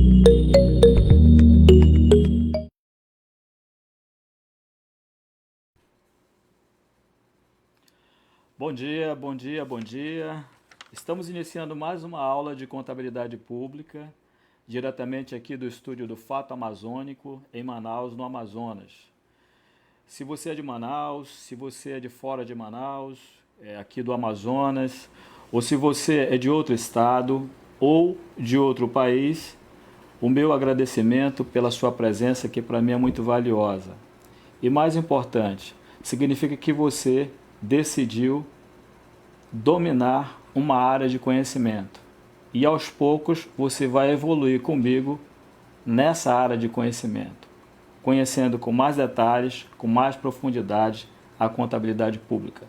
Bom dia, bom dia, bom dia. Estamos iniciando mais uma aula de contabilidade pública, diretamente aqui do estúdio do Fato Amazônico, em Manaus, no Amazonas. Se você é de Manaus, se você é de fora de Manaus, aqui do Amazonas, ou se você é de outro estado ou de outro país, o meu agradecimento pela sua presença, que para mim é muito valiosa. E mais importante, significa que você decidiu dominar uma área de conhecimento. E aos poucos você vai evoluir comigo nessa área de conhecimento, conhecendo com mais detalhes, com mais profundidade a contabilidade pública.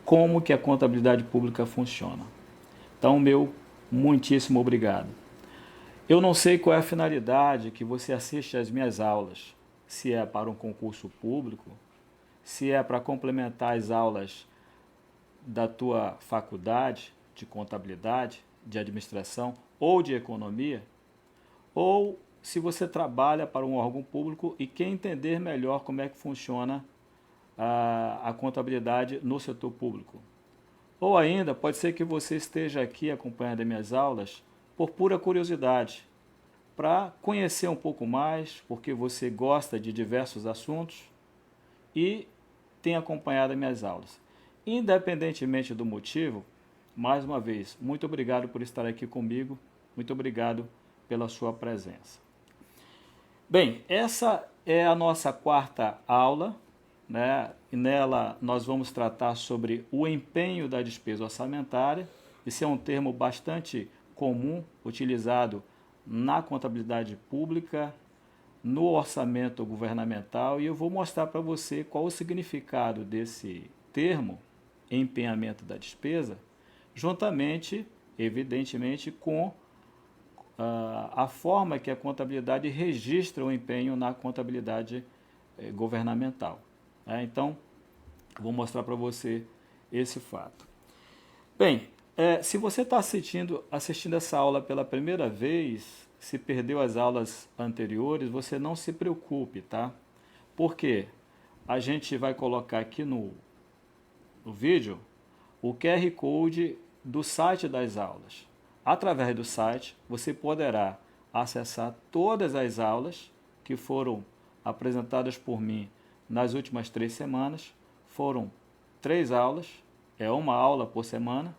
Como que a contabilidade pública funciona. Então, meu muitíssimo obrigado. Eu não sei qual é a finalidade que você assiste às minhas aulas. Se é para um concurso público, se é para complementar as aulas da tua faculdade de contabilidade, de administração ou de economia, ou se você trabalha para um órgão público e quer entender melhor como é que funciona a contabilidade no setor público. Ou ainda, pode ser que você esteja aqui acompanhando as minhas aulas por pura curiosidade, para conhecer um pouco mais, porque você gosta de diversos assuntos e tem acompanhado as minhas aulas. Independentemente do motivo, mais uma vez, muito obrigado por estar aqui comigo, muito obrigado pela sua presença. Bem, essa é a nossa quarta aula, né? E nela nós vamos tratar sobre o empenho da despesa orçamentária. Esse é um termo bastante comum, utilizado na contabilidade pública, no orçamento governamental, e eu vou mostrar para você qual o significado desse termo, empenhamento da despesa, juntamente, evidentemente, com a forma que a contabilidade registra o empenho na contabilidade governamental. Então, vou mostrar para você esse fato. Bem, se você está assistindo essa aula pela primeira vez, se perdeu as aulas anteriores, você não se preocupe, tá? Porque a gente vai colocar aqui no vídeo o QR Code do site das aulas. Através do site, você poderá acessar todas as aulas que foram apresentadas por mim nas últimas 3 semanas. Foram 3 aulas, é uma aula por semana.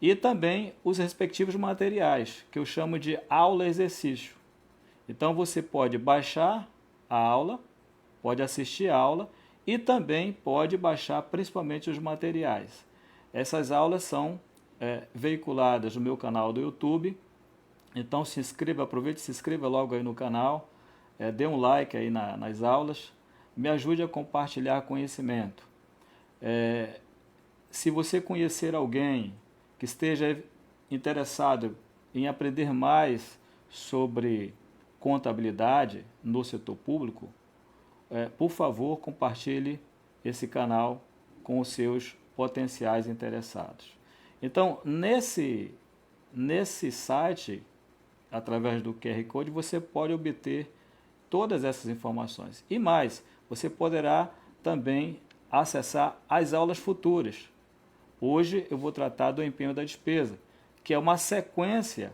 E também os respectivos materiais, que eu chamo de aula-exercício. Então você pode baixar a aula, pode assistir a aula e também pode baixar principalmente os materiais. Essas aulas são veiculadas no meu canal do YouTube, então se inscreva, aproveite e se inscreva logo aí no canal, dê um like aí nas aulas, me ajude a compartilhar conhecimento. Se você conhecer alguém que esteja interessado em aprender mais sobre contabilidade no setor público, por favor, compartilhe esse canal com os seus potenciais interessados. Então, nesse site, através do QR Code, você pode obter todas essas informações. E mais, você poderá também acessar as aulas futuras. Hoje eu vou tratar do empenho da despesa, que é uma sequência,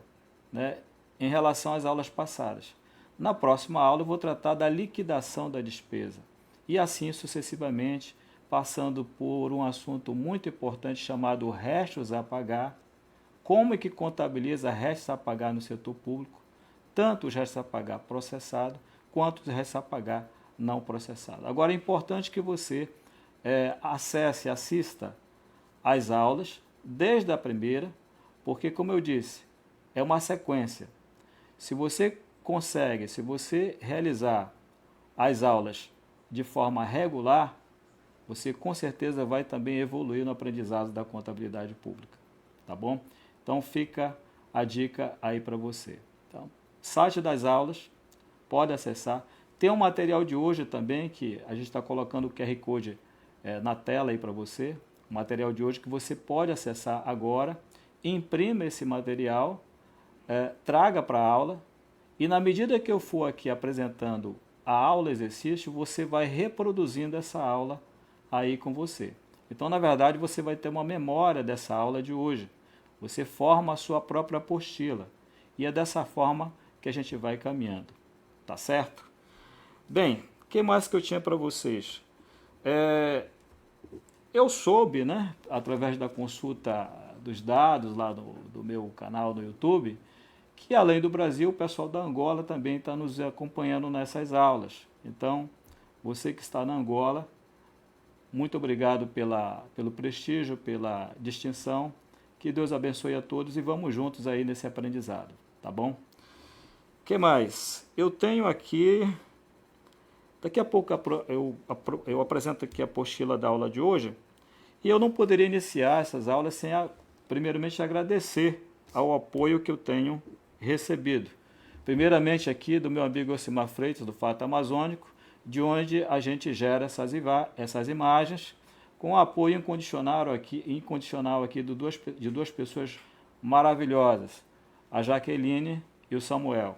né, em relação às aulas passadas. Na próxima aula eu vou tratar da liquidação da despesa e assim sucessivamente, passando por um assunto muito importante chamado restos a pagar, como é que contabiliza restos a pagar no setor público, tanto os restos a pagar processado quanto os restos a pagar não processado. Agora é importante que você acesse, assista as aulas desde a primeira, porque como eu disse, é uma sequência. Se você consegue, se você realizar as aulas de forma regular, você com certeza vai também evoluir no aprendizado da contabilidade pública, tá bom? Então fica a dica aí para você. Então, site das aulas, pode acessar. Tem um material de hoje também, que a gente está colocando o QR Code na tela aí para você, o material de hoje que você pode acessar agora, imprima esse material, traga para a aula, E na medida que eu for aqui apresentando a aula exercício, você vai reproduzindo essa aula aí com você. Então, na verdade, você vai ter uma memória dessa aula de hoje. Você forma a sua própria apostila. E é dessa forma que a gente vai caminhando. Tá certo? Bem, o que mais que eu tinha para vocês? Eu soube, né, através da consulta dos dados lá do meu canal no YouTube, que além do Brasil, o pessoal da Angola também está nos acompanhando nessas aulas. Então, você que está na Angola, muito obrigado pelo prestígio, pela distinção. Que Deus abençoe a todos e vamos juntos aí nesse aprendizado, tá bom? O que mais? Eu tenho aqui... Daqui a pouco eu apresento aqui a apostila da aula de hoje e eu não poderia iniciar essas aulas sem, primeiramente, agradecer ao apoio que eu tenho recebido. Primeiramente aqui do meu amigo Ocimar Freitas, do Fato Amazônico, de onde a gente gera essas imagens com apoio incondicional aqui de duas pessoas maravilhosas, a Jaqueline e o Samuel.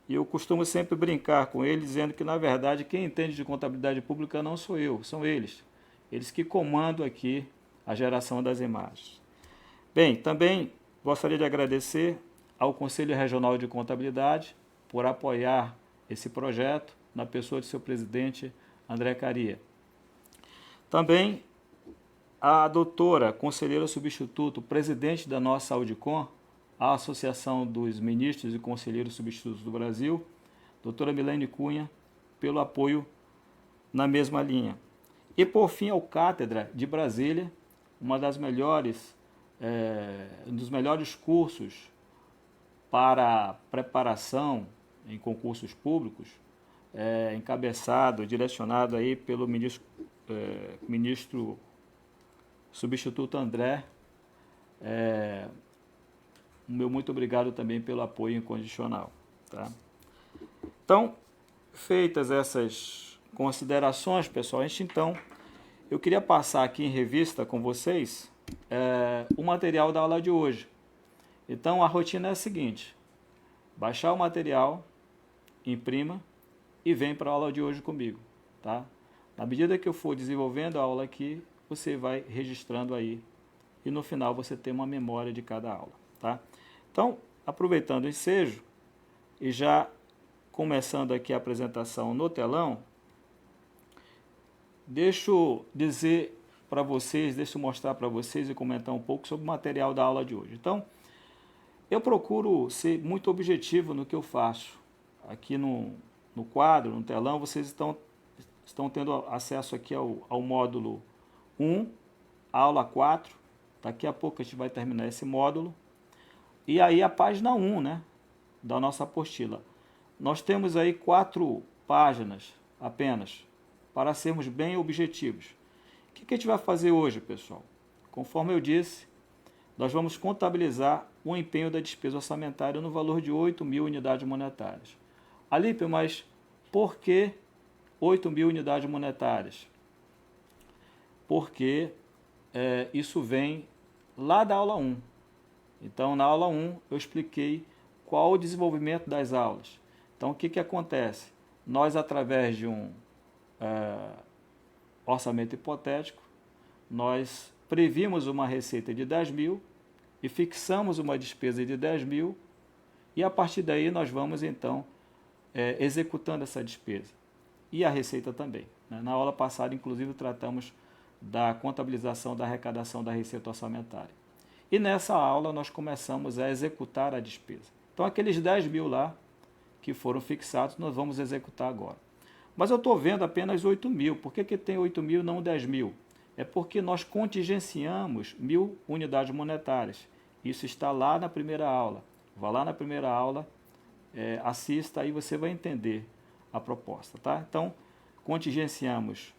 E eu costumo sempre brincar com eles, dizendo que, na verdade, quem entende de contabilidade pública não sou eu, são eles. Eles que comandam aqui a geração das imagens. Bem, também gostaria de agradecer ao Conselho Regional de Contabilidade por apoiar esse projeto, na pessoa de seu presidente, André Caria. Também a doutora conselheira substituto, presidente da nossa Audicom, a Associação dos Ministros e Conselheiros Substitutos do Brasil, doutora Milene Cunha, pelo apoio na mesma linha. E, por fim, ao Cátedra de Brasília, um dos melhores cursos para preparação em concursos públicos, encabeçado, direcionado aí pelo ministro substituto André. Meu muito obrigado também pelo apoio incondicional. Tá? Então, feitas essas considerações, pessoal, eu queria passar aqui em revista com vocês o material da aula de hoje. Então, a rotina é a seguinte: baixar o material, imprima e vem para a aula de hoje comigo. Tá? Na medida que eu for desenvolvendo a aula aqui, você vai registrando aí e no final você tem uma memória de cada aula. Tá? Então, aproveitando o ensejo e já começando aqui a apresentação no telão, deixa eu mostrar para vocês e comentar um pouco sobre o material da aula de hoje. Então, eu procuro ser muito objetivo no que eu faço. Aqui no quadro, no telão, vocês estão tendo acesso aqui ao módulo 1, aula 4. Daqui a pouco a gente vai terminar esse módulo. E aí a página 1, né, da nossa apostila. Nós temos aí 4 páginas apenas, para sermos bem objetivos. O que a gente vai fazer hoje, pessoal? Conforme eu disse, nós vamos contabilizar o empenho da despesa orçamentária no valor de 8.000 unidades monetárias. Alípio, mas por que 8.000 unidades monetárias? Porque isso vem lá da aula 1. Então, na aula 1, eu expliquei qual o desenvolvimento das aulas. Então, o que acontece? Nós, através de um orçamento hipotético, nós previmos uma receita de 10.000 e fixamos uma despesa de 10.000 e, a partir daí, nós vamos, então, executando essa despesa. E a receita também. Né? Na aula passada, inclusive, tratamos da contabilização da arrecadação da receita orçamentária. E nessa aula nós começamos a executar a despesa. Então aqueles 10.000 lá que foram fixados nós vamos executar agora. Mas eu estou vendo apenas 8.000. Por que tem 8.000 e não 10.000? É porque nós contingenciamos 1.000 unidades monetárias. Isso está lá na primeira aula. Vá lá na primeira aula, assista, aí você vai entender a proposta. Tá? Então, contingenciamos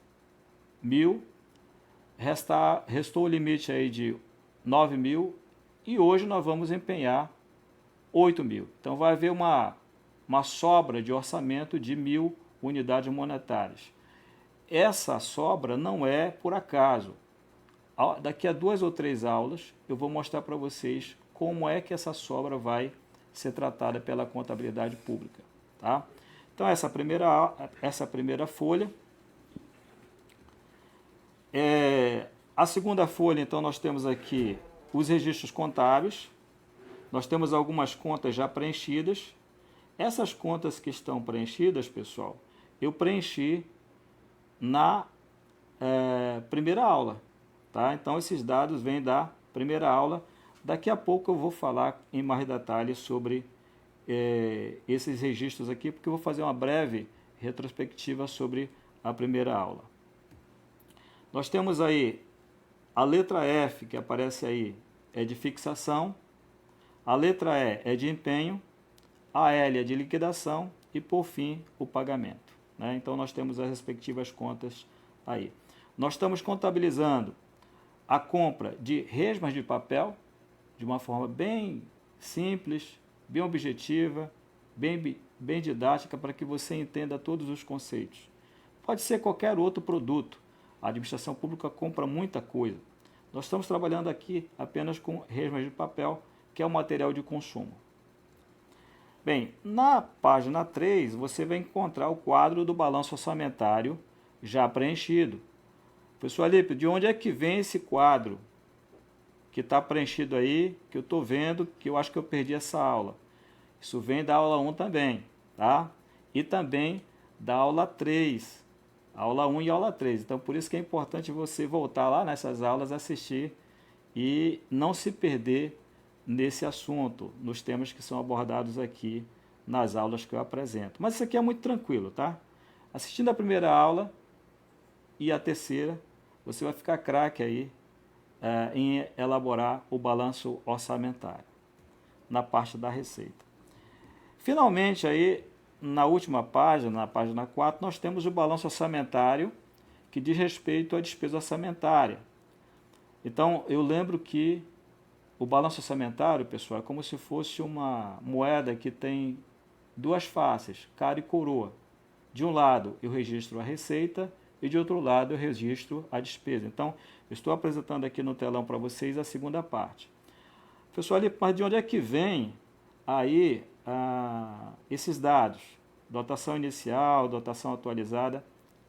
1.000, restou o limite aí de 9.000 e hoje nós vamos empenhar 8.000. Então vai haver uma sobra de orçamento de 1.000 unidades monetárias. Essa sobra não é por acaso. Daqui a 2 ou 3 aulas eu vou mostrar para vocês como é que essa sobra vai ser tratada pela contabilidade pública. Tá? Então, essa primeira folha. A segunda folha, então, nós temos aqui os registros contábeis. Nós temos algumas contas já preenchidas. Essas contas que estão preenchidas, pessoal, eu preenchi na primeira aula. Tá? Então, esses dados vêm da primeira aula. Daqui a pouco eu vou falar em mais detalhes sobre esses registros aqui, porque eu vou fazer uma breve retrospectiva sobre a primeira aula. Nós temos aí a letra F, que aparece aí, é de fixação, a letra E é de empenho, a L é de liquidação e, por fim, o pagamento. Né? Então, nós temos as respectivas contas aí. Nós estamos contabilizando a compra de resmas de papel, de uma forma bem simples, bem objetiva, bem didática, para que você entenda todos os conceitos. Pode ser qualquer outro produto. A administração pública compra muita coisa. Nós estamos trabalhando aqui apenas com resmas de papel, que é o material de consumo. Bem, na página 3, você vai encontrar o quadro do balanço orçamentário já preenchido. Professor Alípio, de onde é que vem esse quadro que está preenchido aí, que eu estou vendo, que eu acho que eu perdi essa aula? Isso vem da aula 1 também, tá? E também da aula 3, aula 1 e aula 3. Então, por isso que é importante você voltar lá nessas aulas, assistir e não se perder nesse assunto, nos temas que são abordados aqui nas aulas que eu apresento. Mas isso aqui é muito tranquilo, tá? Assistindo a primeira aula e a terceira, você vai ficar craque aí em elaborar o balanço orçamentário na parte da receita. Finalmente, aí, na última página, na página 4, nós temos o balanço orçamentário que diz respeito à despesa orçamentária. Então, eu lembro que o balanço orçamentário, pessoal, é como se fosse uma moeda que tem duas faces, cara e coroa. De um lado, eu registro a receita e de outro lado, eu registro a despesa. Então, eu estou apresentando aqui no telão para vocês a segunda parte. Pessoal, mas de onde é que vem aí esses dados? Dotação inicial, dotação atualizada,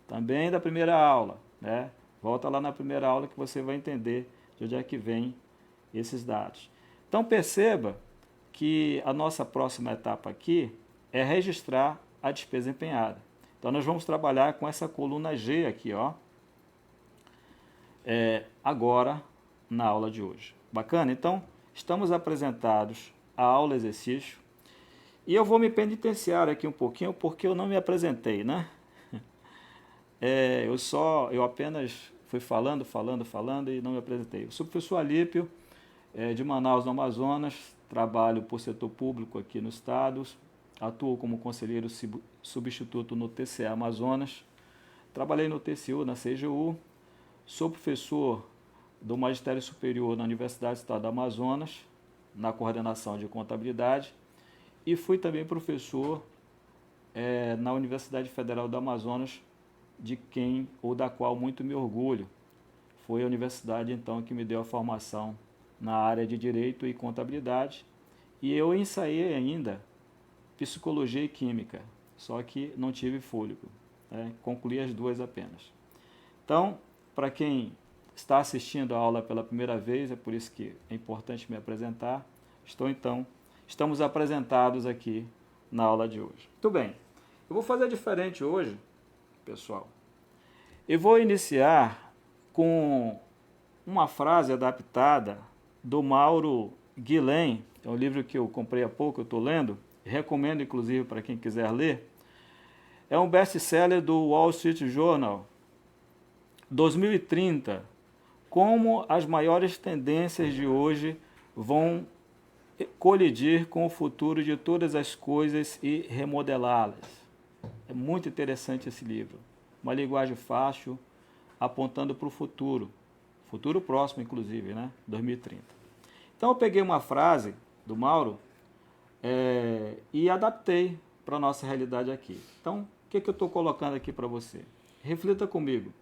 também da primeira aula, né? Volta lá na primeira aula que você vai entender de onde é que vem esses dados. Então, perceba que a nossa próxima etapa aqui é registrar a despesa empenhada. Então, nós vamos trabalhar com essa coluna G aqui, ó, agora na aula de hoje. Bacana? Então, estamos apresentados a aula exercício e eu vou me penitenciar aqui um pouquinho porque eu não me apresentei, né? Eu apenas fui falando e não me apresentei. Eu sou o professor Alípio, de Manaus, no Amazonas, trabalho por setor público aqui no estado, atuo como conselheiro substituto no TCA Amazonas, trabalhei no TCU, na CGU, sou professor do Magistério Superior na Universidade do Estado do Amazonas, na coordenação de contabilidade, e fui também professor na Universidade Federal do Amazonas, da qual muito me orgulho. Foi a universidade, então, que me deu a formação na área de Direito e Contabilidade, e eu ensaiei ainda Psicologia e Química, só que não tive fôlego, concluí as duas apenas. Então, para quem está assistindo a aula pela primeira vez, é por isso que é importante me apresentar, estamos apresentados aqui na aula de hoje. Muito bem, eu vou fazer diferente hoje, pessoal. Eu vou iniciar com uma frase adaptada do Mauro Guillain, é um livro que eu comprei há pouco, eu estou lendo, recomendo inclusive para quem quiser ler. É um best-seller do Wall Street Journal, 2030, como as maiores tendências de hoje vão colidir com o futuro de todas as coisas e remodelá-las. É muito interessante esse livro, uma linguagem fácil, apontando para o futuro próximo inclusive, 2030. Então eu peguei uma frase do Mauro e adaptei para a nossa realidade aqui. Então, o que eu estou colocando aqui para você? Reflita comigo.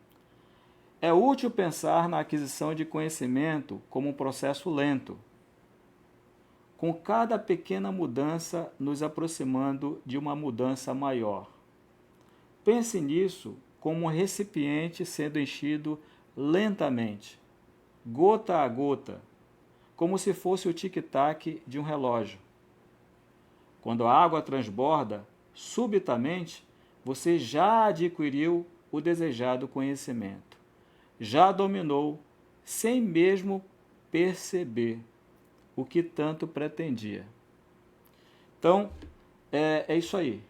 É útil pensar na aquisição de conhecimento como um processo lento, com cada pequena mudança nos aproximando de uma mudança maior. Pense nisso como um recipiente sendo enchido lentamente, gota a gota, como se fosse o tic-tac de um relógio. Quando a água transborda, subitamente, você já adquiriu o desejado conhecimento, já dominou, sem mesmo perceber, o que tanto pretendia. Então, é isso aí.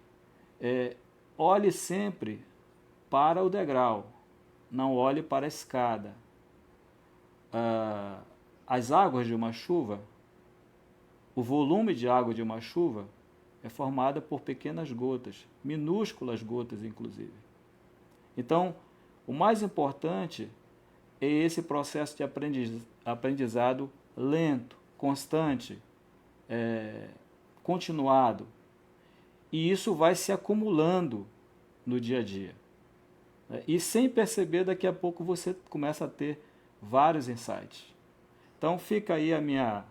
Olhe sempre para o degrau, não olhe para a escada. As águas de uma chuva, o volume de água de uma chuva é formado por pequenas gotas, minúsculas gotas inclusive. Então, o mais importante é esse processo de aprendizado lento, constante, continuado. E isso vai se acumulando no dia a dia. E sem perceber, daqui a pouco você começa a ter vários insights. Então fica aí a minha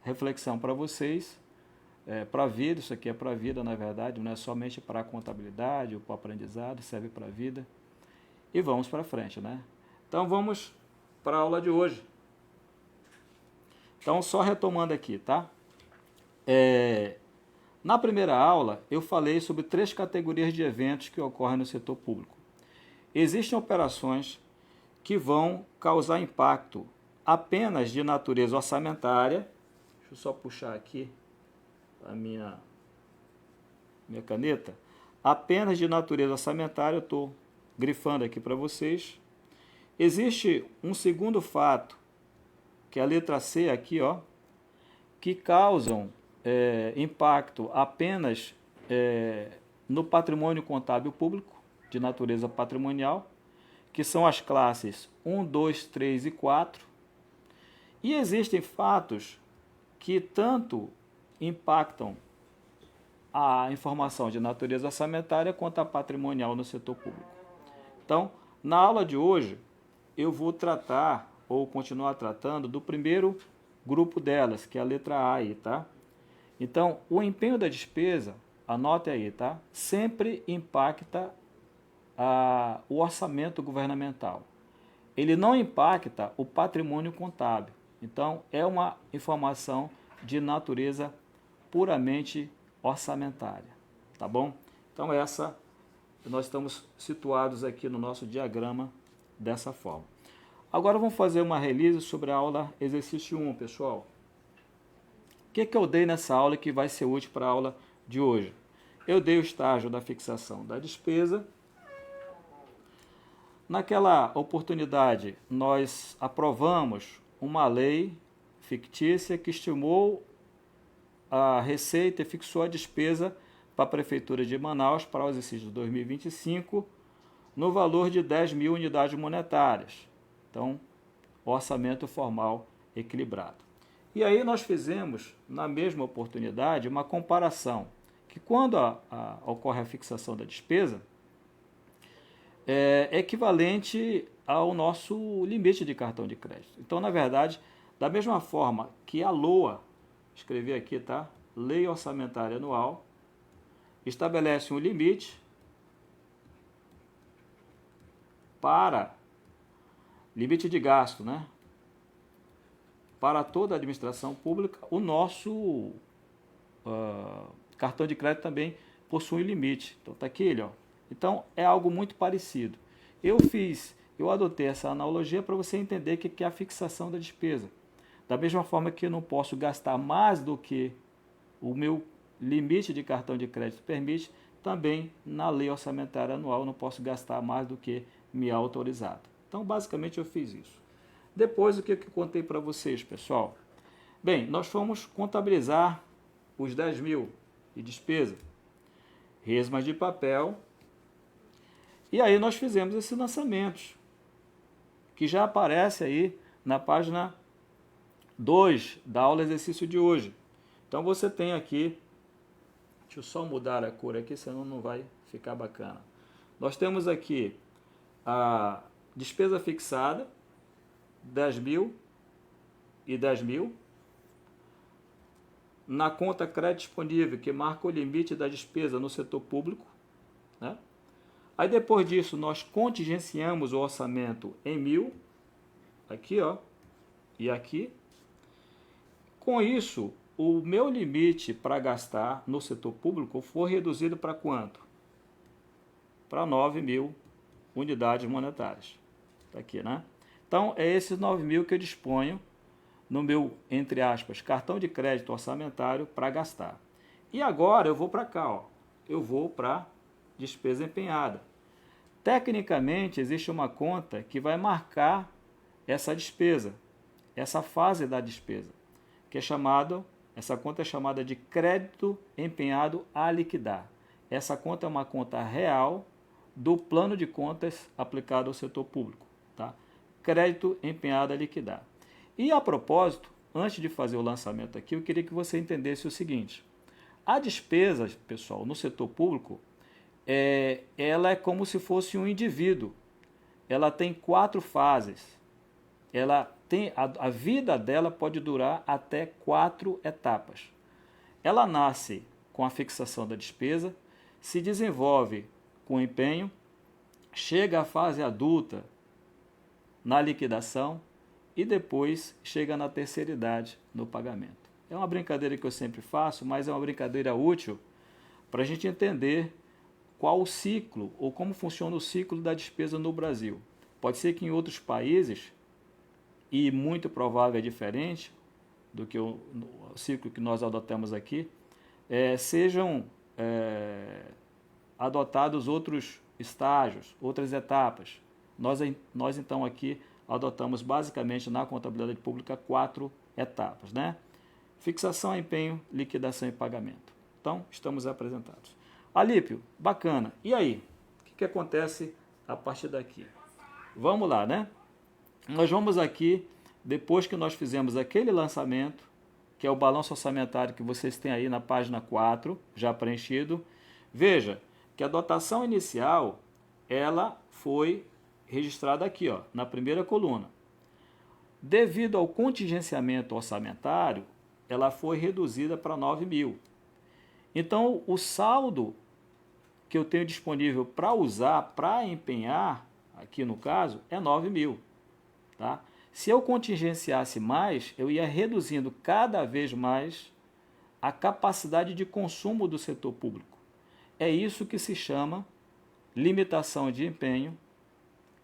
reflexão para vocês, para a vida. Isso aqui é para a vida, na verdade, não é somente para a contabilidade ou para o aprendizado, serve para a vida. E vamos para frente, né? Então vamos para a aula de hoje. Então, só retomando aqui, tá? Na primeira aula, eu falei sobre 3 categorias de eventos que ocorrem no setor público. Existem operações que vão causar impacto apenas de natureza orçamentária. Deixa eu só puxar aqui a minha caneta. Apenas de natureza orçamentária, eu estou grifando aqui para vocês. Existe um segundo fato, que é a letra C aqui, ó, que causam impacto apenas no patrimônio contábil público, de natureza patrimonial, que são as classes 1, 2, 3 e 4. E existem fatos que tanto impactam a informação de natureza orçamentária quanto a patrimonial no setor público. Então, na aula de hoje, eu vou tratar, ou continuar tratando, do primeiro grupo delas, que é a letra A aí, tá? Então, o empenho da despesa, anote aí, tá? Sempre impacta o orçamento governamental. Ele não impacta o patrimônio contábil. Então, é uma informação de natureza puramente orçamentária, tá bom? Então, nós estamos situados aqui no nosso diagrama dessa forma. Agora vamos fazer uma release sobre a aula exercício 1, pessoal. O que eu dei nessa aula que vai ser útil para a aula de hoje? Eu dei o estágio da fixação da despesa. Naquela oportunidade, nós aprovamos uma lei fictícia que estimou a receita e fixou a despesa para a Prefeitura de Manaus para o exercício de 2025 no valor de 10 mil unidades monetárias. Então, orçamento formal equilibrado. E aí nós fizemos, na mesma oportunidade, uma comparação, que quando ocorre a fixação da despesa, é equivalente ao nosso limite de cartão de crédito. Então, na verdade, da mesma forma que a LOA, escrevi aqui, tá? Lei Orçamentária Anual, estabelece um limite para limite de gasto, né? Para toda a administração pública, o nosso cartão de crédito também possui limite. Então, está aqui ele, ó. Então, é algo muito parecido. Eu adotei essa analogia para você entender o que é a fixação da despesa. Da mesma forma que eu não posso gastar mais do que o meu limite de cartão de crédito permite, também na lei orçamentária anual eu não posso gastar mais do que me é autorizado. Então, basicamente, eu fiz isso. Depois, o que eu contei para vocês, pessoal? Bem, nós fomos contabilizar os 10 mil de despesa, resmas de papel, e aí nós fizemos esses lançamentos, que já aparece aí na página 2 da aula exercício de hoje. Então, você tem aqui, deixa eu só mudar a cor aqui, senão não vai ficar bacana. Nós temos aqui a despesa fixada, 10 mil e 10 mil. na conta crédito disponível, que marca o limite da despesa no setor público, né? Aí depois disso nós contingenciamos o orçamento em 1.000, aqui ó, e aqui. Com isso, o meu limite para gastar no setor público foi reduzido para quanto? Para 9.000 unidades monetárias. Está aqui, né? Então, é esses 9.000 que eu disponho no meu, entre aspas, cartão de crédito orçamentário para gastar. E agora eu vou para cá, ó. Eu vou para despesa empenhada. Tecnicamente, existe uma conta que vai marcar essa despesa, essa fase da despesa, que é chamado, essa conta é chamada de crédito empenhado a liquidar. Essa conta é uma conta real do plano de contas aplicado ao setor público, tá? Crédito empenhado a liquidar. E a propósito, antes de fazer o lançamento aqui, eu queria que você entendesse o seguinte: a despesa, pessoal, no setor público, ela é como se fosse um indivíduo. Ela tem 4 fases. Ela tem, a vida dela pode durar até 4 etapas. Ela nasce com a fixação da despesa, se desenvolve com empenho, chega à fase adulta na liquidação e depois chega na terceira idade no pagamento. É uma brincadeira que eu sempre faço, mas é uma brincadeira útil para a gente entender qual o ciclo ou como funciona o ciclo da despesa no Brasil. Pode ser que em outros países, e muito provável é diferente do que o ciclo que nós adotamos aqui, sejam adotados outros estágios, outras etapas. Nós então aqui adotamos basicamente na contabilidade pública 4 etapas, né? Fixação, empenho, liquidação e pagamento. Então, estamos apresentados. Alípio, bacana. E aí? O que acontece a partir daqui? Vamos lá, né? Nós vamos aqui, depois que nós fizemos aquele lançamento, que é o balanço orçamentário que vocês têm aí na página 4, já preenchido. Veja que a dotação inicial, ela foi registrada aqui, ó, na primeira coluna. Devido ao contingenciamento orçamentário, ela foi reduzida para 9.000. Então, o saldo que eu tenho disponível para usar, para empenhar, aqui no caso, é 9.000. Tá? Se eu contingenciasse mais, eu ia reduzindo cada vez mais a capacidade de consumo do setor público. É isso que se chama limitação de empenho,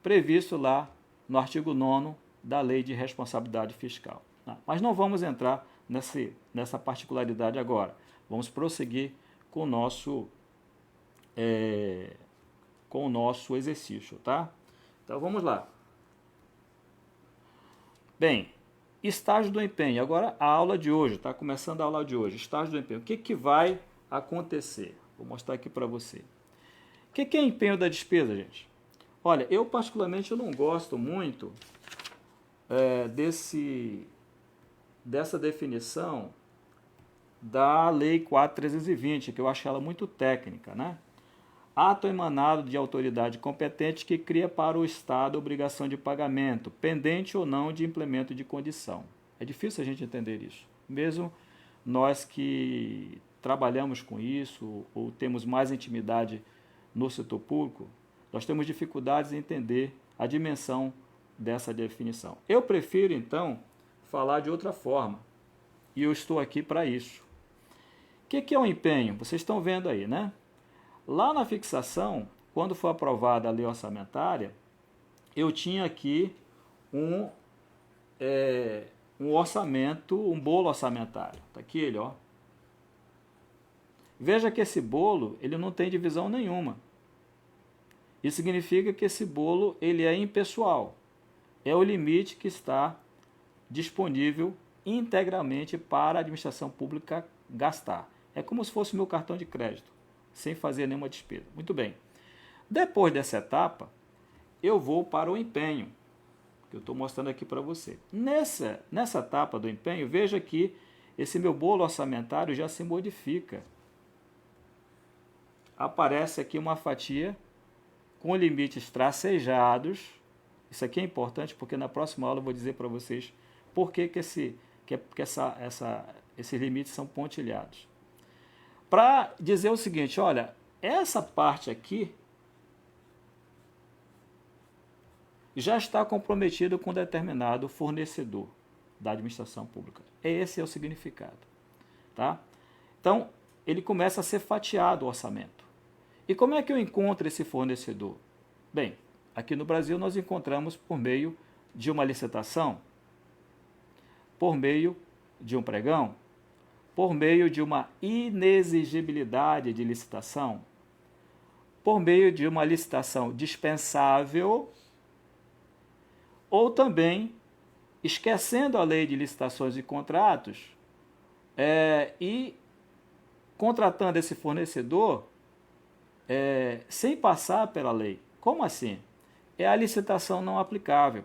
previsto lá no artigo 9º da Lei de Responsabilidade Fiscal. Mas não vamos entrar nessa particularidade agora. Vamos prosseguir com o nosso exercício, tá? Então vamos lá. Bem, estágio do empenho. Agora a aula de hoje, está começando a aula de hoje. Estágio do empenho. O que vai acontecer? Vou mostrar aqui para você. O que é empenho da despesa, gente? Olha, eu particularmente não gosto muito dessa definição da Lei 4.320, que eu acho ela muito técnica, né? Ato emanado de autoridade competente que cria para o Estado obrigação de pagamento, pendente ou não de implemento de condição. É difícil a gente entender isso. Mesmo nós que trabalhamos com isso ou temos mais intimidade no setor público, nós temos dificuldades em entender a dimensão dessa definição. Eu prefiro, então, falar de outra forma. E eu estou aqui para isso. O que é o empenho? Vocês estão vendo aí, né? Lá na fixação, quando foi aprovada a lei orçamentária, eu tinha aqui um orçamento, um bolo orçamentário. Está aqui ele, ó. Veja que esse bolo ele não tem divisão nenhuma. Isso significa que esse bolo ele é impessoal. É o limite que está disponível integralmente para a administração pública gastar. É como se fosse o meu cartão de crédito, sem fazer nenhuma despesa. Muito bem. Depois dessa etapa, eu vou para o empenho, que eu estou mostrando aqui para você. Nessa etapa do empenho, veja que esse meu bolo orçamentário já se modifica. Aparece aqui uma fatia com limites tracejados. Isso aqui é importante porque na próxima aula eu vou dizer para vocês por que Esses limites são pontilhados. Para dizer o seguinte, olha, essa parte aqui já está comprometido com determinado fornecedor da administração pública. Esse é o significado. Tá? Então, ele começa a ser fatiado o orçamento. E como é que eu encontro esse fornecedor? Bem, aqui no Brasil nós encontramos por meio de uma licitação, por meio de um pregão, por meio de uma inexigibilidade de licitação, por meio de uma licitação dispensável, ou também esquecendo a lei de licitações e contratos e contratando esse fornecedor sem passar pela lei. Como assim? É a licitação não aplicável.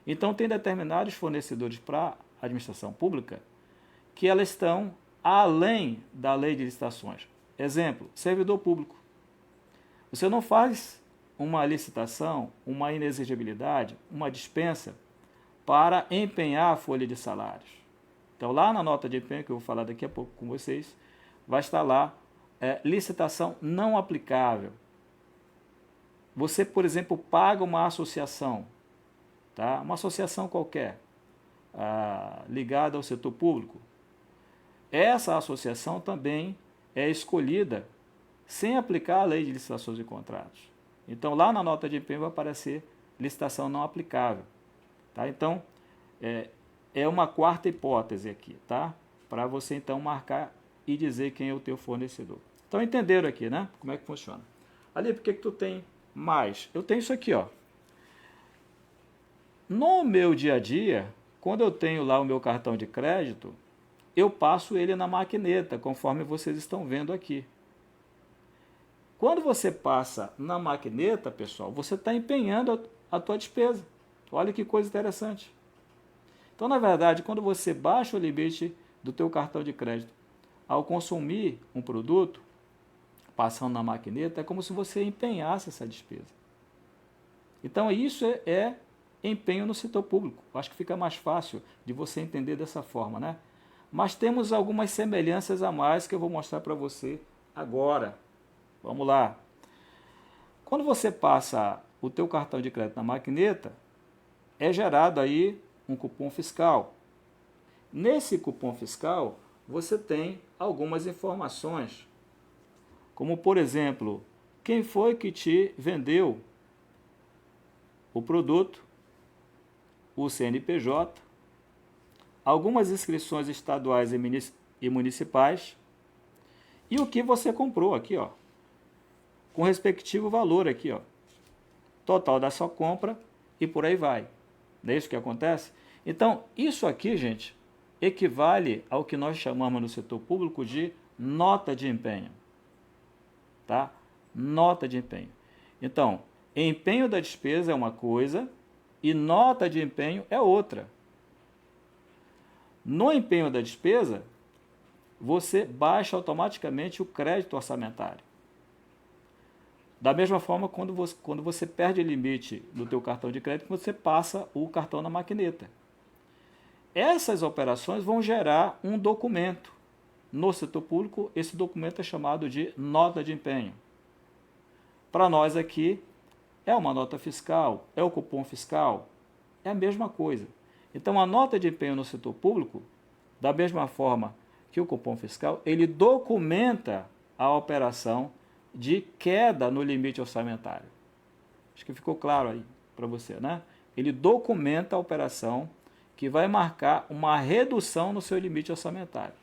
Então, tem determinados fornecedores para a administração pública que elas estão além da lei de licitações. Exemplo, servidor público. Você não faz uma licitação, uma inexigibilidade, uma dispensa para empenhar a folha de salários. Então, lá na nota de empenho, que eu vou falar daqui a pouco com vocês, vai estar lá licitação não aplicável. Você, por exemplo, paga uma associação, tá? Uma associação qualquer, ligada ao setor público. Essa associação também é escolhida sem aplicar a lei de licitações e contratos. Então, lá na nota de empenho vai aparecer licitação não aplicável. Tá? Então, é uma quarta hipótese aqui, tá? Para você, então, marcar e dizer quem é o teu fornecedor. Então, entenderam aqui, né? Como é que funciona. Ali, por que tu tem mais? Eu tenho isso aqui, ó. No meu dia a dia, quando eu tenho lá o meu cartão de crédito, eu passo ele na maquineta, conforme vocês estão vendo aqui. Quando você passa na maquineta, pessoal, você está empenhando a tua despesa. Olha que coisa interessante. Então, na verdade, quando você baixa o limite do teu cartão de crédito ao consumir um produto, passando na maquineta, é como se você empenhasse essa despesa. Então, isso é empenho no setor público. Acho que fica mais fácil de você entender dessa forma, né? Mas temos algumas semelhanças a mais que eu vou mostrar para você agora. Vamos lá. Quando você passa o teu cartão de crédito na maquineta, é gerado aí um cupom fiscal. Nesse cupom fiscal, você tem algumas informações, como, por exemplo, quem foi que te vendeu o produto, o CNPJ, algumas inscrições estaduais e municipais e o que você comprou aqui, ó, com respectivo valor aqui, ó, total da sua compra e por aí vai. Não é isso que acontece? Então, isso aqui, gente, equivale ao que nós chamamos no setor público de nota de empenho. Tá? Nota de empenho. Então, empenho da despesa é uma coisa e nota de empenho é outra. No empenho da despesa, você baixa automaticamente o crédito orçamentário. Da mesma forma, quando você perde o limite do teu cartão de crédito, você passa o cartão na maquineta. Essas operações vão gerar um documento. No setor público, esse documento é chamado de nota de empenho. Para nós aqui, é uma nota fiscal, é o cupom fiscal, é a mesma coisa. Então, a nota de empenho no setor público, da mesma forma que o cupom fiscal, ele documenta a operação de queda no limite orçamentário. Acho que ficou claro aí para você, né? Ele documenta a operação que vai marcar uma redução no seu limite orçamentário.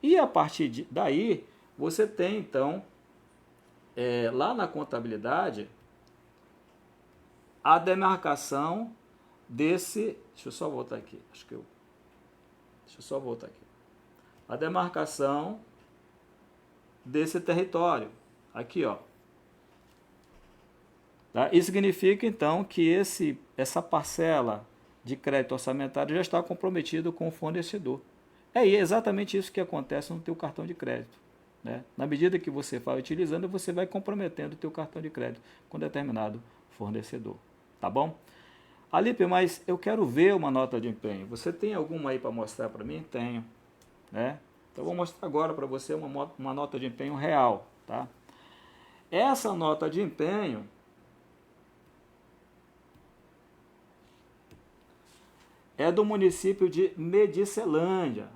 E a partir daí, você tem, então, lá na contabilidade, a demarcação desse... Deixa eu só voltar aqui. Deixa eu só voltar aqui. A demarcação desse território. Aqui, ó. Tá? Isso significa, então, que essa parcela de crédito orçamentário já está comprometido com o fornecedor. É exatamente isso que acontece no teu cartão de crédito. Né? Na medida que você vai utilizando, você vai comprometendo o teu cartão de crédito com determinado fornecedor. Tá bom? Alipe, mas eu quero ver uma nota de empenho. Você tem alguma aí para mostrar para mim? Tenho. Né? Então, eu vou mostrar agora para você uma nota de empenho real, tá? Essa nota de empenho é do município de Medicilândia.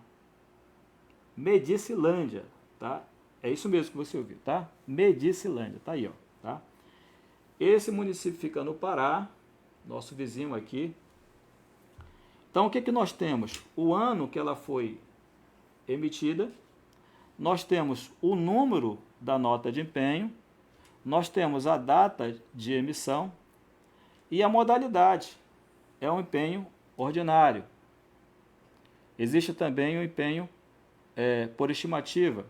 Medicilândia, tá? É isso mesmo que você ouviu, tá? Medicilândia, tá aí, ó, tá? Esse município fica no Pará, nosso vizinho aqui. Então, o que que nós temos? O ano que ela foi emitida, nós temos o número da nota de empenho, nós temos a data de emissão e a modalidade. É um empenho ordinário. Existe também o empenho por estimativa.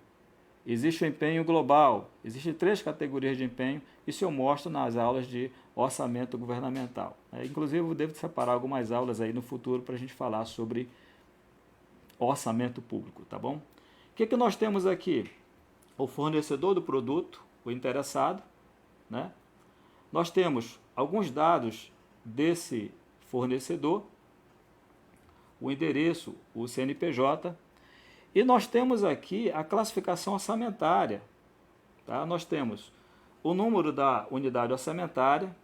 Existe o empenho global. Existem 3 categorias de empenho. Isso eu mostro nas aulas de orçamento governamental. Inclusive, eu devo separar algumas aulas aí no futuro para a gente falar sobre orçamento público, tá bom? O que que nós temos aqui? O fornecedor do produto, o interessado, né? Nós temos alguns dados desse fornecedor, o endereço, o CNPJ, e nós temos aqui a classificação orçamentária, tá? Nós temos o número da unidade orçamentária,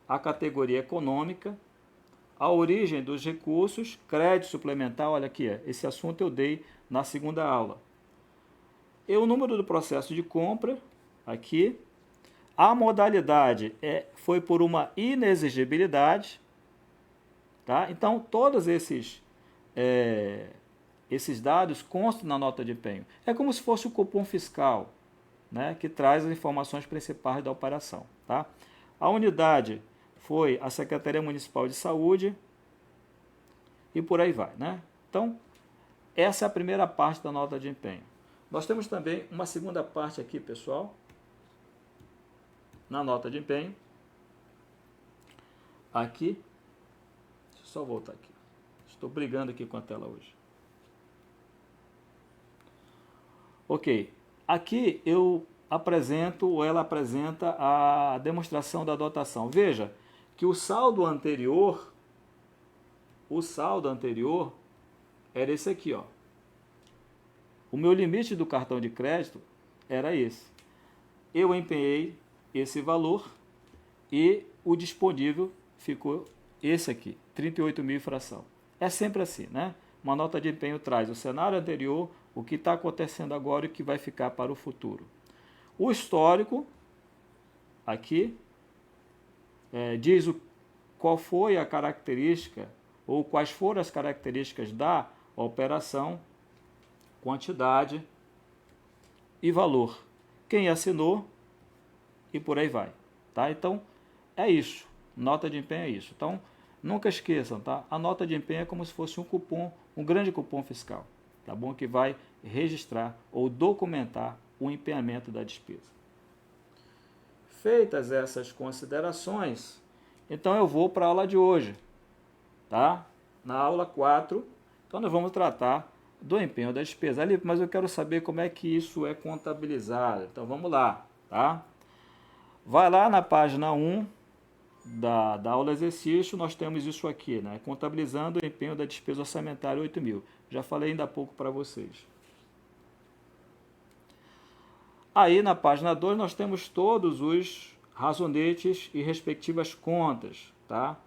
a categoria econômica, a origem dos recursos, crédito suplementar, olha aqui, esse assunto eu dei na segunda aula. E o número do processo de compra, aqui. A modalidade foi por uma inexigibilidade, tá? Então, todos esses dados constam na nota de empenho. É como se fosse o cupom fiscal, né, que traz as informações principais da operação, tá? A unidade foi a Secretaria Municipal de Saúde e por aí vai, né? Então, essa é a primeira parte da nota de empenho. Nós temos também uma segunda parte aqui, pessoal, na nota de empenho. Aqui, deixa eu só voltar aqui. Estou brigando aqui com a tela hoje. Ok, aqui eu apresento, ou ela apresenta a demonstração da dotação. Veja que o saldo anterior era esse aqui, ó. O meu limite do cartão de crédito era esse. Eu empenhei esse valor e o disponível ficou esse aqui, 38 mil e fração. É sempre assim, né? Uma nota de empenho traz o cenário anterior, o que está acontecendo agora e o que vai ficar para o futuro. O histórico, aqui, diz qual foi a característica ou quais foram as características da operação, quantidade e valor. Quem assinou e por aí vai, tá? Então, é isso. Nota de empenho é isso. Então, nunca esqueçam, tá? A nota de empenho é como se fosse um cupom, um grande cupom fiscal, tá bom? Que vai registrar ou documentar o empenhamento da despesa. Feitas essas considerações, então eu vou para a aula de hoje, tá? Na aula 4, então nós vamos tratar do empenho da despesa. Ali, mas eu quero saber como é que isso é contabilizado. Então vamos lá, tá? Vai lá na página 1 da aula exercício, nós temos isso aqui, né? Contabilizando o empenho da despesa orçamentária 8 mil. Já falei ainda há pouco para vocês. Aí na página 2 nós temos todos os razonetes e respectivas contas, tá?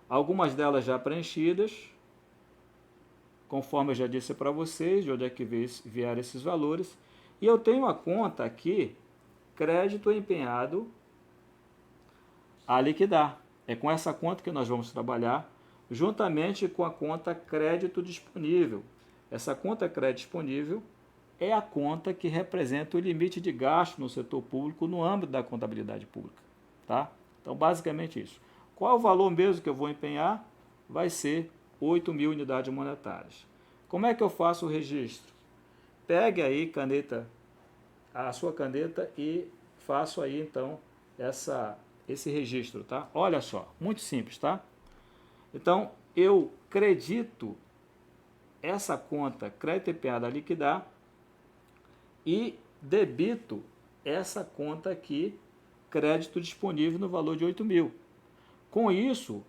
Algumas delas já preenchidas, conforme eu já disse para vocês, de onde é que vieram esses valores. E eu tenho a conta aqui, crédito empenhado a liquidar. É com essa conta que nós vamos trabalhar, juntamente com a conta crédito disponível. Essa conta crédito disponível é a conta que representa o limite de gasto no setor público no âmbito da contabilidade pública, tá? Então, basicamente isso. Qual é o valor mesmo que eu vou empenhar? Vai ser 8 mil unidades monetárias. Como é que eu faço o registro? Pegue aí a sua caneta e faço aí, então, esse registro, tá? Olha só, muito simples, tá? Então, eu credito essa conta crédito empenhado a liquidar e debito essa conta aqui, crédito disponível no valor de 8 mil. Com isso,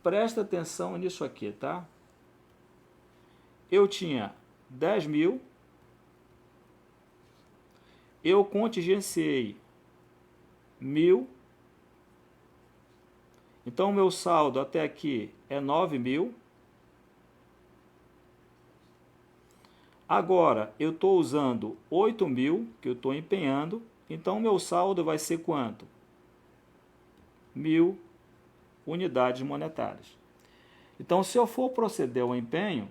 presta atenção nisso aqui, tá? Eu tinha 10 mil eu contingenciei 1.000. Então, o meu saldo até aqui é 9.000. Agora, eu estou usando 8.000, que eu estou empenhando. Então, o meu saldo vai ser quanto? 1.000 unidades monetárias. Então, se eu for proceder ao empenho,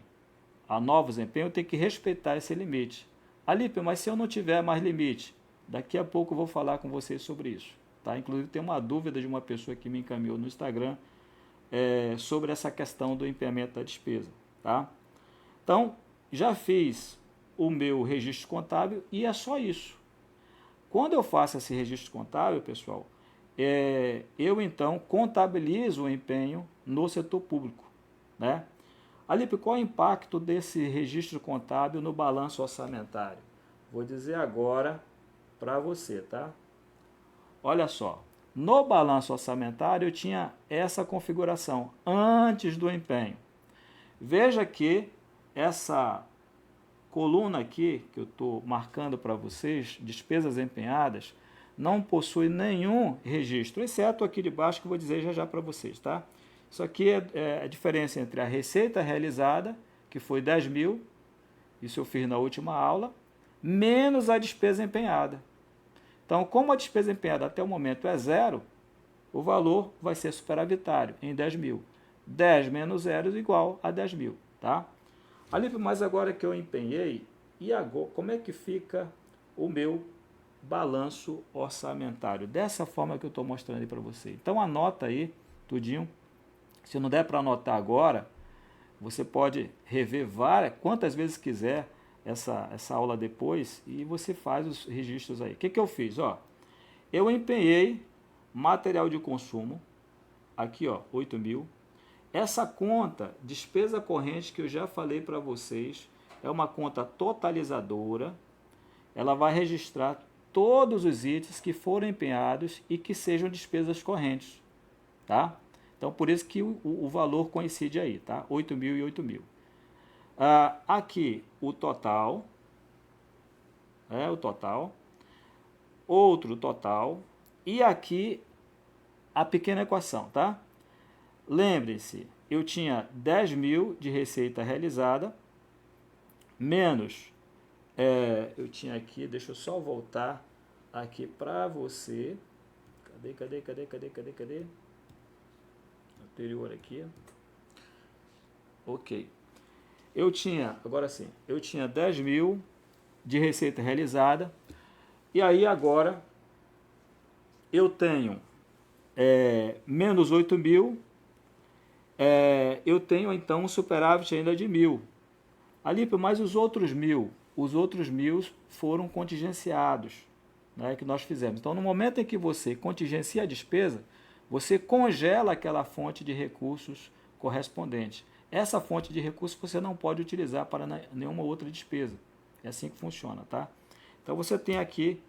a novos empenhos, eu tenho que respeitar esse limite. Alípio, mas se eu não tiver mais limite, daqui a pouco eu vou falar com vocês sobre isso. Tá? Inclusive, tem uma dúvida de uma pessoa que me encaminhou no Instagram sobre essa questão do empenhamento da despesa. Tá? Então, já fiz o meu registro contábil e é só isso. Quando eu faço esse registro contábil, pessoal, eu então contabilizo o empenho no setor público. Né? Alípio, qual é o impacto desse registro contábil no balanço orçamentário? Vou dizer agora para você, tá? Olha só, no balanço orçamentário eu tinha essa configuração antes do empenho. Veja que essa coluna aqui, que eu estou marcando para vocês, despesas empenhadas, não possui nenhum registro, exceto aqui de baixo que eu vou dizer já já para vocês, tá? Isso aqui é a diferença entre a receita realizada, que foi 10.000, isso eu fiz na última aula, menos a despesa empenhada. Então, como a despesa empenhada até o momento é zero, o valor vai ser superavitário em 10.000. 10 menos 0 é igual a 10.000, tá? Alípio, mas agora que eu empenhei, e agora, como é que fica o meu balanço orçamentário? Dessa forma que eu estou mostrando aí para você. Então, anota aí, tudinho. Se não der para anotar agora, você pode rever quantas vezes quiser essa aula depois e você faz os registros aí. O que eu fiz? Eu empenhei material de consumo, aqui 8.000. Essa conta, despesa corrente, que eu já falei para vocês, é uma conta totalizadora. Ela vai registrar todos os itens que foram empenhados e que sejam despesas correntes, tá? Então, por isso que o valor coincide aí, tá? 8.000 e 8.000. Aqui, o total. O total. Outro total. E aqui, a pequena equação, tá? Lembre-se, eu tinha 10.000 de receita realizada, menos, eu tinha aqui, deixa eu só voltar aqui para você. Cadê? Anterior aqui. Ok. Agora sim, eu tinha 10.000 de receita realizada. E aí agora eu tenho menos 8.000. Eu tenho então um superávit ainda de 1.000. Alípio, mas os outros 1.000? Os outros 1.000 foram contingenciados, né, que nós fizemos. Então, no momento em que você contingencia a despesa, você congela aquela fonte de recursos correspondente. Essa fonte de recursos você não pode utilizar para nenhuma outra despesa. É assim que funciona, tá? Então você tem aqui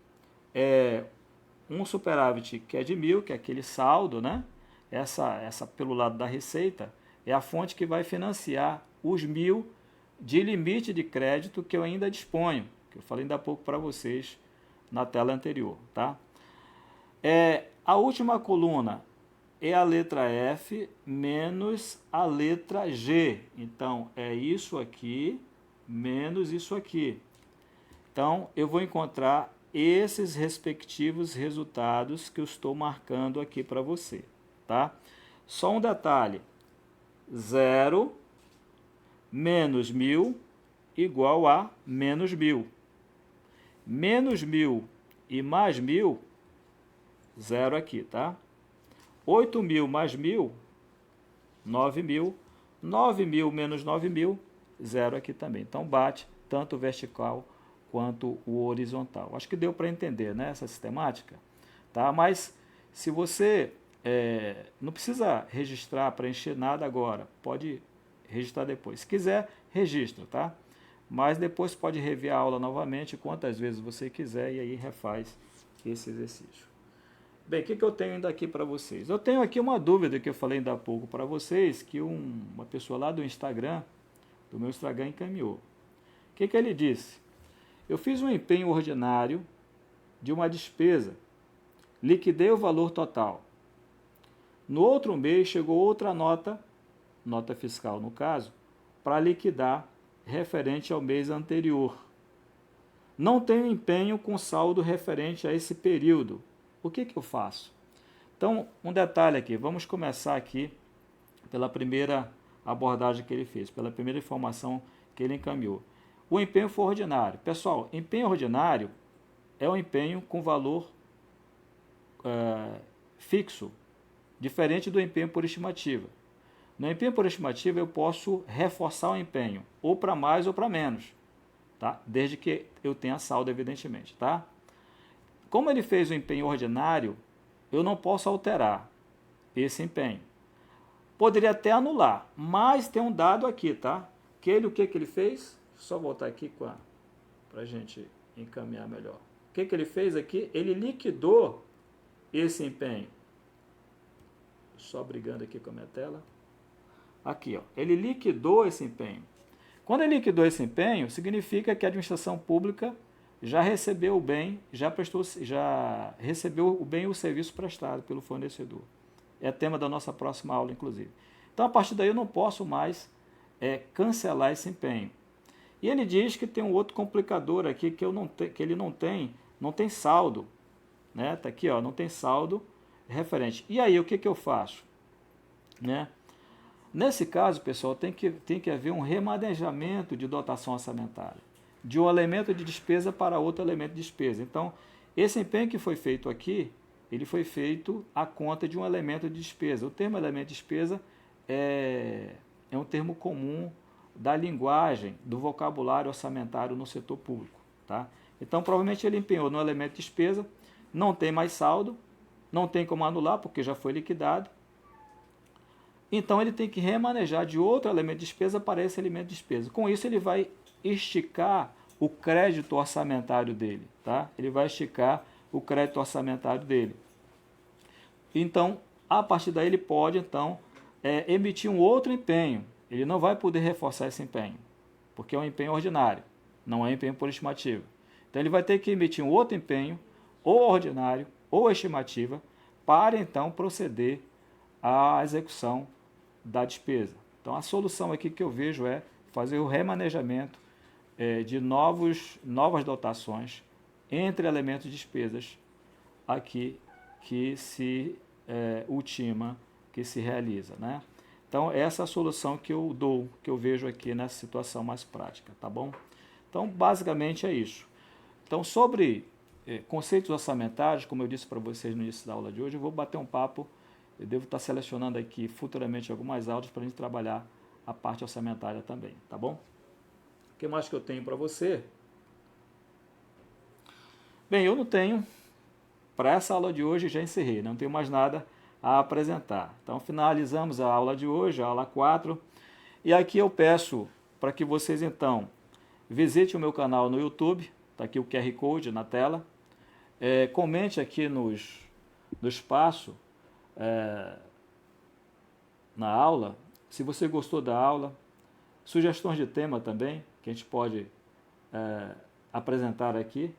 um superávit que é de 1.000, que é aquele saldo, né? Essa pelo lado da receita é a fonte que vai financiar os 1.000 de limite de crédito que eu ainda disponho, que eu falei ainda há pouco para vocês na tela anterior, tá? A última coluna é a letra F menos a letra G. Então, é isso aqui menos isso aqui. Então, eu vou encontrar esses respectivos resultados que eu estou marcando aqui para você. Tá? Só um detalhe. 0 menos 1.000 igual a menos 1.000. Menos 1.000 e mais 1.000, 0 aqui, tá? 8.000 mais 1.000, 9.000. 9.000 menos 9.000, 0 aqui também. Então, bate tanto o vertical quanto o horizontal. Acho que deu para entender, né, essa sistemática. Tá? Mas, se você não precisa registrar, preencher nada agora, pode registrar depois. Se quiser, registra, tá? Mas depois pode rever a aula novamente, quantas vezes você quiser, e aí refaz esse exercício. Bem, o que eu tenho ainda aqui para vocês? Eu tenho aqui uma dúvida que eu falei ainda há pouco para vocês, que uma pessoa lá do Instagram, do meu Instagram, encaminhou. O que ele disse? Eu fiz um empenho ordinário de uma despesa, liquidei o valor total. No outro mês chegou outra nota fiscal no caso, para liquidar referente ao mês anterior. Não tenho empenho com saldo referente a esse período. O que eu faço? Então, um detalhe aqui, vamos começar aqui pela primeira abordagem que ele fez, pela primeira informação que ele encaminhou. O empenho foi ordinário. Pessoal, empenho ordinário é um empenho com valor fixo, diferente do empenho por estimativa. No empenho por estimativa eu posso reforçar o empenho, ou para mais ou para menos, tá? Desde que eu tenha saldo, evidentemente. Tá? Como ele fez o empenho ordinário, eu não posso alterar esse empenho. Poderia até anular, mas tem um dado aqui, tá? O que ele fez? Só voltar aqui para a gente encaminhar melhor. O que ele fez aqui? Ele liquidou esse empenho. Só brigando aqui com a minha tela. Aqui, ó, ele liquidou esse empenho. Quando ele liquidou esse empenho, significa que a administração pública já recebeu o bem, já recebeu o bem e o serviço prestado pelo fornecedor. É tema da nossa próxima aula, inclusive. Então, a partir daí, eu não posso mais cancelar esse empenho. E ele diz que tem um outro complicador aqui que ele não tem saldo. Né? Tá aqui, ó, não tem saldo referente. E aí, o que eu faço? Né? Nesse caso, pessoal, tem que haver um remanejamento de dotação orçamentária, de um elemento de despesa para outro elemento de despesa. Então, esse empenho que foi feito aqui, ele foi feito à conta de um elemento de despesa. O termo elemento de despesa é um termo comum da linguagem, do vocabulário orçamentário no setor público. Tá? Então, provavelmente ele empenhou no elemento de despesa, não tem mais saldo, não tem como anular, porque já foi liquidado. Então, ele tem que remanejar de outro elemento de despesa para esse elemento de despesa. Com isso, ele vai esticar o crédito orçamentário dele. Tá? Ele vai esticar o crédito orçamentário dele. Então, a partir daí, ele pode, então, emitir um outro empenho. Ele não vai poder reforçar esse empenho, porque é um empenho ordinário, não é empenho por estimativa. Então, ele vai ter que emitir um outro empenho, ou ordinário, ou estimativa, para, então, proceder à execução da despesa. Então, a solução aqui que eu vejo é fazer o remanejamento de novas dotações entre elementos de despesas aqui que se ultima, que se realiza, né? Então, essa é a solução que eu dou, que eu vejo aqui nessa situação mais prática, tá bom? Então, basicamente é isso. Então, sobre conceitos orçamentários, como eu disse para vocês no início da aula de hoje, eu vou bater um papo, eu devo estar selecionando aqui futuramente algumas aulas para a gente trabalhar a parte orçamentária também, tá bom? O que mais que eu tenho para você? Bem, eu não tenho, para essa aula de hoje já encerrei, não tenho mais nada a apresentar. Então, finalizamos a aula de hoje, a aula 4, e aqui eu peço para que vocês, então, visitem o meu canal no YouTube, está aqui o QR Code na tela, comente aqui no espaço, na aula, se você gostou da aula, sugestões de tema também, que a gente pode apresentar aqui.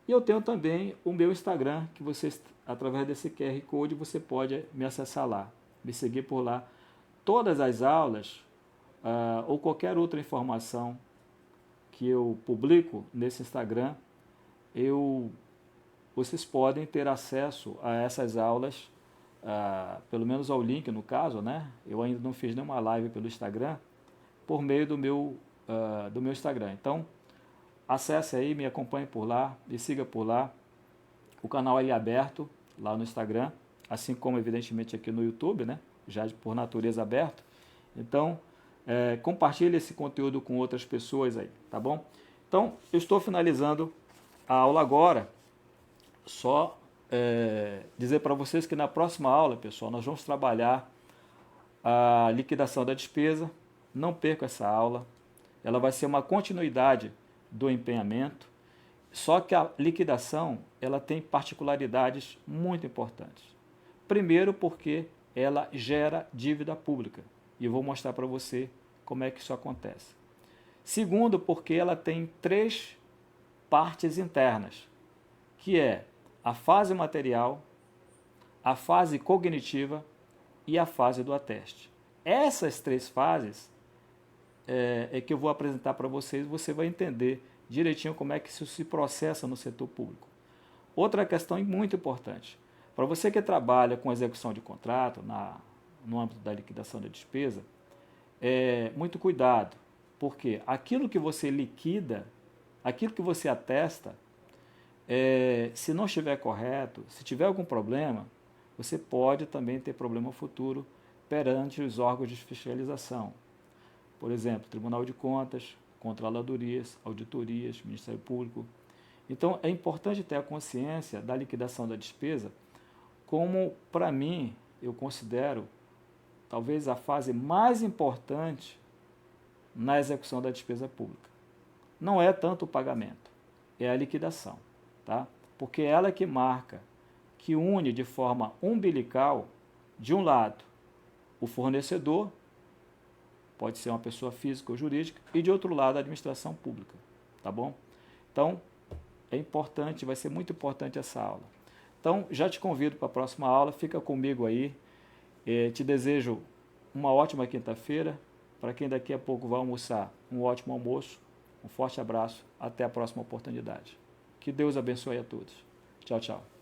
E eu tenho também o meu Instagram, que vocês, através desse QR Code, você pode me acessar lá, me seguir por lá. Todas as aulas, ou qualquer outra informação que eu publico nesse Instagram, vocês podem ter acesso a essas aulas, pelo menos ao link no caso, né? Eu ainda não fiz nenhuma live pelo Instagram, por meio do meu Instagram. Então, acesse aí, me acompanhe por lá, me siga por lá. O canal é aberto lá no Instagram, assim como evidentemente aqui no YouTube, né? Já por natureza aberto. Então, compartilhe esse conteúdo com outras pessoas aí, tá bom? Então, eu estou finalizando a aula agora. Só dizer para vocês que na próxima aula, pessoal, nós vamos trabalhar a liquidação da despesa. Não perca essa aula. Ela vai ser uma continuidade do empenhamento. Só que a liquidação, ela tem particularidades muito importantes. Primeiro, porque ela gera dívida pública. E eu vou mostrar para você como é que isso acontece. Segundo, porque ela tem 3 partes internas. que é a fase material, a fase cognitiva e a fase do ateste. Essas 3 fases é que eu vou apresentar para vocês, você vai entender direitinho como é que isso se processa no setor público. Outra questão muito importante, para você que trabalha com execução de contrato no âmbito da liquidação da despesa, muito cuidado, porque aquilo que você liquida, aquilo que você atesta, se não estiver correto, se tiver algum problema, você pode também ter problema futuro perante os órgãos de fiscalização. Por exemplo, Tribunal de Contas, Controladorias, Auditorias, Ministério Público. Então, é importante ter a consciência da liquidação da despesa como, para mim, eu considero talvez a fase mais importante na execução da despesa pública. Não é tanto o pagamento, é a liquidação, tá? Porque ela é que marca, que une de forma umbilical, de um lado, o fornecedor, pode ser uma pessoa física ou jurídica, e de outro lado, a administração pública, tá bom? Então, é importante, vai ser muito importante essa aula. Então, já te convido para a próxima aula, fica comigo aí. Te desejo uma ótima quinta-feira. Para quem daqui a pouco vai almoçar, um ótimo almoço. Um forte abraço. Até a próxima oportunidade. Que Deus abençoe a todos. Tchau, tchau.